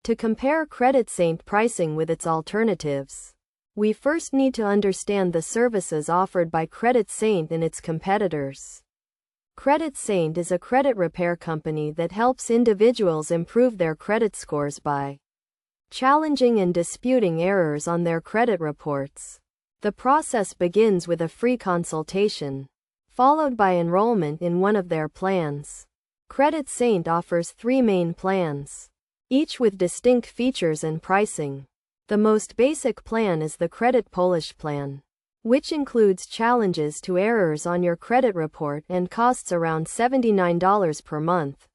To compare CreditSaint pricing with its alternatives, we first need to understand the services offered by CreditSaint and its competitors. CreditSaint is a credit repair company that helps individuals improve their credit scores by challenging and disputing errors on their credit reports. The process begins with a free consultation, followed by enrollment in one of their plans. CreditSaint offers 3 main plans, each with distinct features and pricing. The most basic plan is the Credit Polish plan, which includes challenges to errors on your credit report and costs around $79 per month.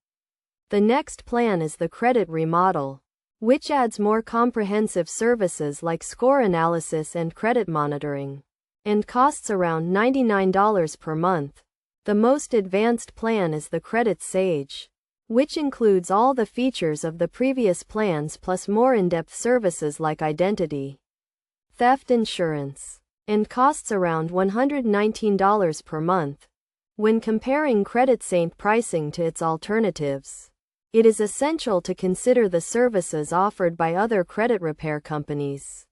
The next plan is the Credit Remodel, which adds more comprehensive services like score analysis and credit monitoring, and costs around $99 per month. The most advanced plan is the Credit Sage, which includes all the features of the previous plans plus more in-depth services like identity theft insurance, and costs around $119 per month. When comparing CreditSaint pricing to its alternatives, it is essential to consider the services offered by other credit repair companies.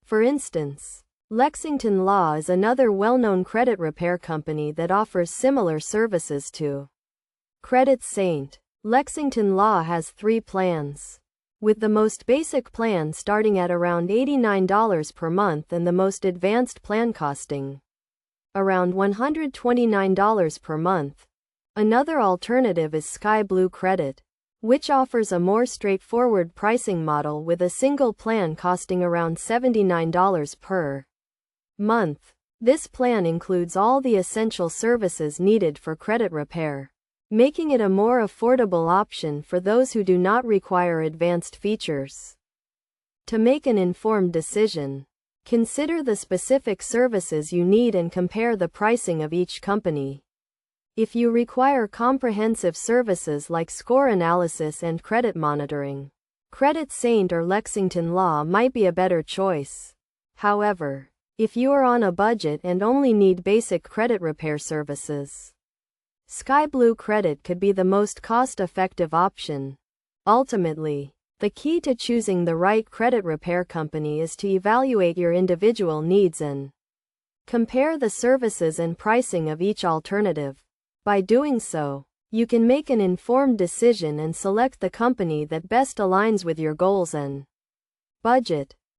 For instance, Lexington Law is another well-known credit repair company that offers similar services to CreditSaint. Lexington Law has 3 plans, with the most basic plan starting at around $89 per month and the most advanced plan costing around $129 per month. Another alternative is Sky Blue Credit, which offers a more straightforward pricing model with a single plan costing around $79 per month. This plan includes all the essential services needed for credit repair, making it a more affordable option for those who do not require advanced features. To make an informed decision, consider the specific services you need and compare the pricing of each company. If you require comprehensive services like score analysis and credit monitoring, CreditSaint or Lexington Law might be a better choice. However, if you are on a budget and only need basic credit repair services, Sky Blue Credit could be the most cost-effective option. Ultimately, the key to choosing the right credit repair company is to evaluate your individual needs and compare the services and pricing of each alternative. By doing so, you can make an informed decision and select the company that best aligns with your goals and budget.